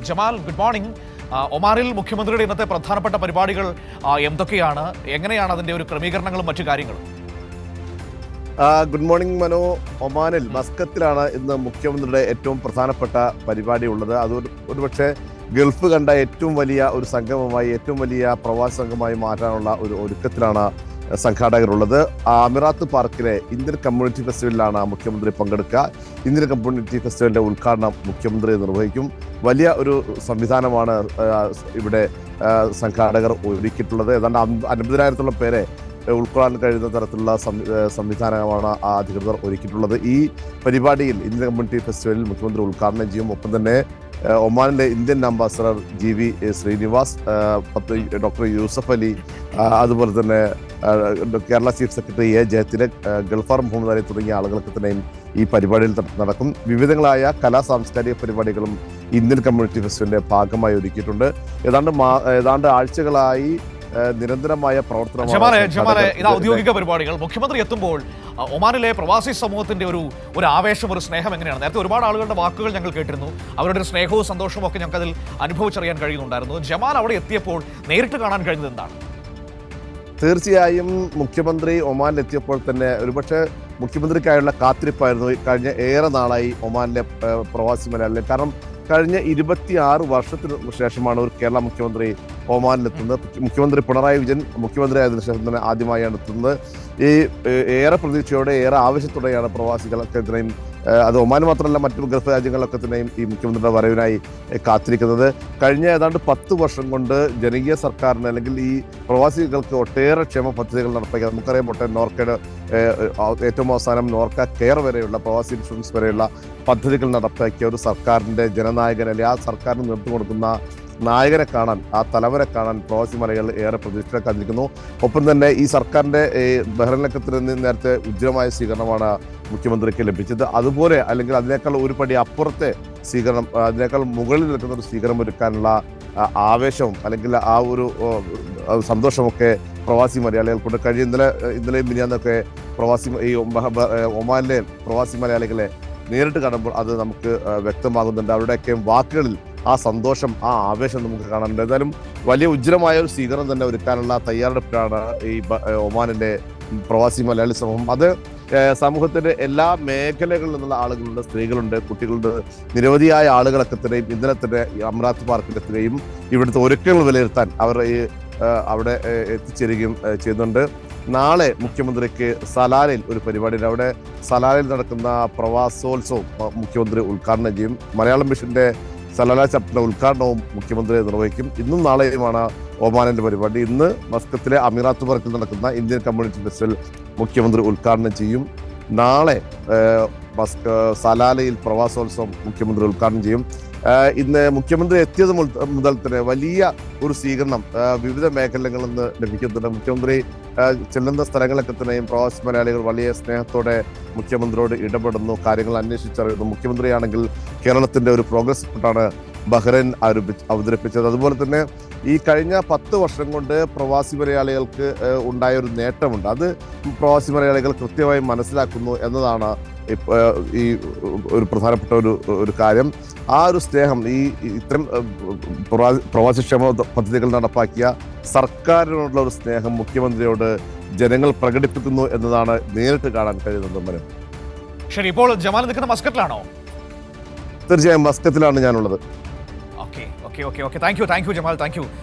Jamal, good morning. ഒമാനിൽ മുഖ്യമന്ത്രിയുടെ ഇന്നത്തെ പ്രധാനപ്പെട്ട പരിപാടികൾ എന്തൊക്കെയാണ്, എങ്ങനെയാണ് അതിന്റെ ഒരു ക്രമീകരണങ്ങളും മറ്റു കാര്യങ്ങളും? ഗുഡ് മോർണിംഗ് മനോ. ഒമാനിൽ മസ്കത്തിലാണ് ഇന്ന് മുഖ്യമന്ത്രിയുടെ ഏറ്റവും പ്രധാനപ്പെട്ട പരിപാടി ഉള്ളത്. അത് ഒരുപക്ഷെ ഗൾഫ് കണ്ട ഏറ്റവും വലിയ ഒരു സംഗമമായി, ഏറ്റവും വലിയ പ്രവാസി സംഘമായി മാറ്റാനുള്ള ഒരു ഒരുക്കത്തിലാണ് സംഘാടകരുള്ളത്. അമിറാത്ത് പാർക്കിലെ ഇന്ത്യൻ കമ്മ്യൂണിറ്റി ഫെസ്റ്റിവലിലാണ് മുഖ്യമന്ത്രി പങ്കെടുക്കുക. ഇന്ത്യൻ കമ്മ്യൂണിറ്റി ഫെസ്റ്റിവലിന്റെ ഉദ്ഘാടനം മുഖ്യമന്ത്രി നിർവഹിക്കും. വലിയ ഒരു സംവിധാനമാണ് ഇവിടെ സംഘാടകർ ഒരുക്കിയിട്ടുള്ളത്. ഏതാണ്ട് 50,000-ഓളം പേരെ ഉൾക്കൊള്ളാൻ കഴിയുന്ന തരത്തിലുള്ള സംവിധാനമാണ് അധികൃതർ ഒരുക്കിയിട്ടുള്ളത്. ഈ പരിപാടിയിൽ ഇന്ത്യൻ കമ്മ്യൂണിറ്റി ഫെസ്റ്റിവലിൽ മുഖ്യമന്ത്രി ഉദ്ഘാടനം ചെയ്യും. ഒപ്പം തന്നെ ഒമാനിലെ Indian ambassador GV Srinivas, doctor Yusuf Ali, അതുപോലെ തന്നെ Kerala chief secretary A Jayathilak, Galfar Muhammad Ali തുടങ്ങിയ ആളുകൾക്ക് തന്നെയും ഈ പരിപാടിയിൽ നടക്കും. വിവിധങ്ങളായ സാംസ്കാരിക പരിപാടികളും ഇന്ത്യൻ കമ്മ്യൂണിറ്റി ഫെസ്റ്റിവലിന്റെ ഭാഗമായി ഒരുക്കിയിട്ടുണ്ട്. ഏതാണ്ട് ആഴ്ചകളായി നിരന്തരമായ പ്രവർത്തനമാണ് ഇത് ഔദ്യോഗിക പരിപാടികൾ. മുഖ്യമന്ത്രി എത്തുമ്പോൾ ഒമാനിലെ പ്രവാസി സമൂഹത്തിന്റെ ഒരു ആവേശം, ഒരു സ്നേഹം എങ്ങനെയാണ്? നേരത്തെ ഒരുപാട് ആളുകളുടെ വാക്കുകൾ ഞങ്ങൾ കേട്ടിരുന്നു. അവരുടെ ഒരു സ്നേഹവും സന്തോഷവും ഒക്കെ ഞങ്ങൾക്ക് അതിൽ അനുഭവിച്ചറിയാൻ കഴിയുന്നുണ്ടായിരുന്നു. ജമാൽ അവിടെ എത്തിയപ്പോൾ നേരിട്ട് കാണാൻ കഴിഞ്ഞത് എന്താണ്? തീർച്ചയായും മുഖ്യമന്ത്രി ഒമാനിലെത്തിയപ്പോൾ തന്നെ ഒരുപക്ഷെ മുഖ്യമന്ത്രിക്കായുള്ള കാത്തിരിപ്പായിരുന്നു കഴിഞ്ഞ ഏറെ നാളായി ഒമാനിലെ പ്രവാസി മലയാളികൾ. കാരണം കഴിഞ്ഞ 26 വർഷത്തിന് ശേഷമാണ് ഒരു കേരള മുഖ്യമന്ത്രി ഒമാനിലെത്തുന്നത്. മുഖ്യമന്ത്രി പിണറായി വിജയൻ മുഖ്യമന്ത്രി ആയതിനു ശേഷം തന്നെ ആദ്യമായാണ് എത്തുന്നത്. ഈ ഏറെ പ്രതീക്ഷയോടെ, ഏറെ ആവശ്യത്തോടെയാണ് പ്രവാസികളൊക്കെ തന്നെയും, അത് ഒമാൻ മാത്രമല്ല മറ്റു ഗൾഫ് രാജ്യങ്ങളിലൊക്കെ തന്നെയും ഈ മുഖ്യമന്ത്രിയുടെ വരവിനായി കാത്തിരിക്കുന്നത്. കഴിഞ്ഞ ഏതാണ്ട് 10 വർഷം കൊണ്ട് ജനകീയ സർക്കാരിന്, അല്ലെങ്കിൽ ഈ പ്രവാസികൾക്ക് ഒട്ടേറെ ക്ഷേമ പദ്ധതികൾ നടപ്പാക്കുക. നമുക്കറിയാം, നോർക്കയുടെ ഏറ്റവും അവസാനം നോർക്ക കെയർ വരെയുള്ള പ്രവാസി ഇൻഷുറൻസ് വരെയുള്ള പദ്ധതികൾ നടപ്പാക്കിയ ഒരു സർക്കാരിന്റെ ജനനായകൻ, അല്ലെങ്കിൽ ആ സർക്കാരിന് നേതൃത്വം കൊടുക്കുന്ന നായകരെ കാണാൻ, ആ തലവരെ കാണാൻ പ്രവാസി മലയാളികൾ ഏറെ പ്രതീക്ഷ കാത്തിരിക്കുന്നു. ഒപ്പം തന്നെ ഈ സർക്കാരിന്റെ ബഹ്റൈനിൽ നിന്ന് നേരത്തെ ഉജ്ജ്വലമായ സ്വീകരണമാണ് മുഖ്യമന്ത്രിക്ക് ലഭിച്ചത്. അതുപോലെ, അല്ലെങ്കിൽ അതിനേക്കാൾ ഒരു പടി അപ്പുറത്തെ സ്വീകരണം, അതിനേക്കാൾ മുകളിൽ നിൽക്കുന്ന ഒരു സ്വീകരണം ഒരുക്കാനുള്ള ആവേശവും അല്ലെങ്കിൽ ആ ഒരു സന്തോഷമൊക്കെ പ്രവാസി മലയാളികൾക്കുണ്ട്. ഇന്നലെയും മിനിയാന്നൊക്കെ ഈ ഒമാനിലെ പ്രവാസി മലയാളികളെ നേരിട്ട് കാണുമ്പോൾ അത് നമുക്ക് വ്യക്തമാകുന്നുണ്ട്. അവരുടെയൊക്കെ വാക്കുകളിൽ ആ സന്തോഷം, ആ ആവേശം നമുക്ക് കാണാനുണ്ട്. എന്തായാലും വലിയ ഉജ്ജ്വലമായ ഒരു സ്വീകരണം തന്നെ ഒരുക്കാനുള്ള തയ്യാറെടുപ്പിലാണ് ഈ ഒമാനിലെ പ്രവാസി മലയാളി സമൂഹം. അത് സമൂഹത്തിന്റെ എല്ലാ മേഖലകളിൽ നിന്നുള്ള ആളുകളുണ്ട്, സ്ത്രീകളുണ്ട്, കുട്ടികളുണ്ട്, നിരവധിയായ ആളുകളൊക്കെ തന്നെയും ഇന്നലെ തന്നെ അമറാത്ത് പാർക്കിലെത്തുകയും ഇവിടുത്തെ ഒരുക്കങ്ങൾ വിലയിരുത്താൻ അവർ അവിടെ എത്തിച്ചേരുകയും ചെയ്യുന്നുണ്ട്. നാളെ മുഖ്യമന്ത്രിക്ക് സലാലയിൽ ഒരു പരിപാടിയുണ്ട്. അവിടെ സലാലയിൽ നടക്കുന്ന പ്രവാസോത്സവം മുഖ്യമന്ത്രി ഉദ്ഘാടനം ചെയ്യും. മലയാളം മിഷന്റെ സലാല ചാപ്റ്ററിന്റെ ഉദ്ഘാടനവും മുഖ്യമന്ത്രി നിർവഹിക്കും. ഇന്നും നാളെയുമാണ് ഒമാനിന്റെ പരിപാടി. ഇന്ന് മസ്കത്തിലെ അമീറാത്ത് പാർക്കിൽ നടക്കുന്ന ഇന്ത്യൻ കമ്മ്യൂണിറ്റി ഫെസ്റ്റിവൽ മുഖ്യമന്ത്രി ഉദ്ഘാടനം ചെയ്യും. നാളെ സലാലയിൽ പ്രവാസോത്സവം മുഖ്യമന്ത്രി ഉദ്ഘാടനം ചെയ്യും. ഇന്ന് മുഖ്യമന്ത്രി എത്തിയത് മുതൽ തന്നെ വലിയ ഒരു സ്വീകരണം വിവിധ മേഖലകളിൽ നിന്ന് ലഭിക്കുന്നുണ്ട്. മുഖ്യമന്ത്രി ചെല്ലുന്ന സ്ഥലങ്ങളൊക്കെ തന്നെയും പ്രവാസി മലയാളികൾ വലിയ സ്നേഹത്തോടെ മുഖ്യമന്ത്രിയോട് ഇടപെടുന്നു, കാര്യങ്ങൾ അന്വേഷിച്ചറിയുന്നു. മുഖ്യമന്ത്രിയാണെങ്കിൽ കേരളത്തിന്റെ ഒരു പ്രോഗ്രസ് റിപ്പോർട്ടാണ് ബഹ്റൈൻ അവതരിപ്പിച്ചത്. അതുപോലെ തന്നെ ഈ കഴിഞ്ഞ 10 വർഷം കൊണ്ട് പ്രവാസി മലയാളികൾക്ക് ഉണ്ടായ ഒരു നേട്ടമുണ്ട്. അത് പ്രവാസി മലയാളികൾ കൃത്യമായി മനസ്സിലാക്കുന്നു എന്നതാണ് ഈ ഒരു പ്രധാനപ്പെട്ട ഒരു കാര്യം. ആ ഒരു സ്നേഹം, ഇത്തരം പ്രവാസിക്ഷേമ പദ്ധതികൾ നടപ്പാക്കിയ സർക്കാരിനോടുള്ള ഒരു സ്നേഹം മുഖ്യമന്ത്രിയോട് ജനങ്ങൾ പ്രകടിപ്പിക്കുന്നു എന്നതാണ് നേരിട്ട് കാണാൻ കഴിയുന്നത്. ശരി, ഇപ്പോൾ ജമാൽ നിൽക്കുന്ന മസ്കറ്റിലാണോ? തീർച്ചയായും മസ്കത്തിലാണ് ഞാനുള്ളത്. Okay, thank you Jamal, thank U.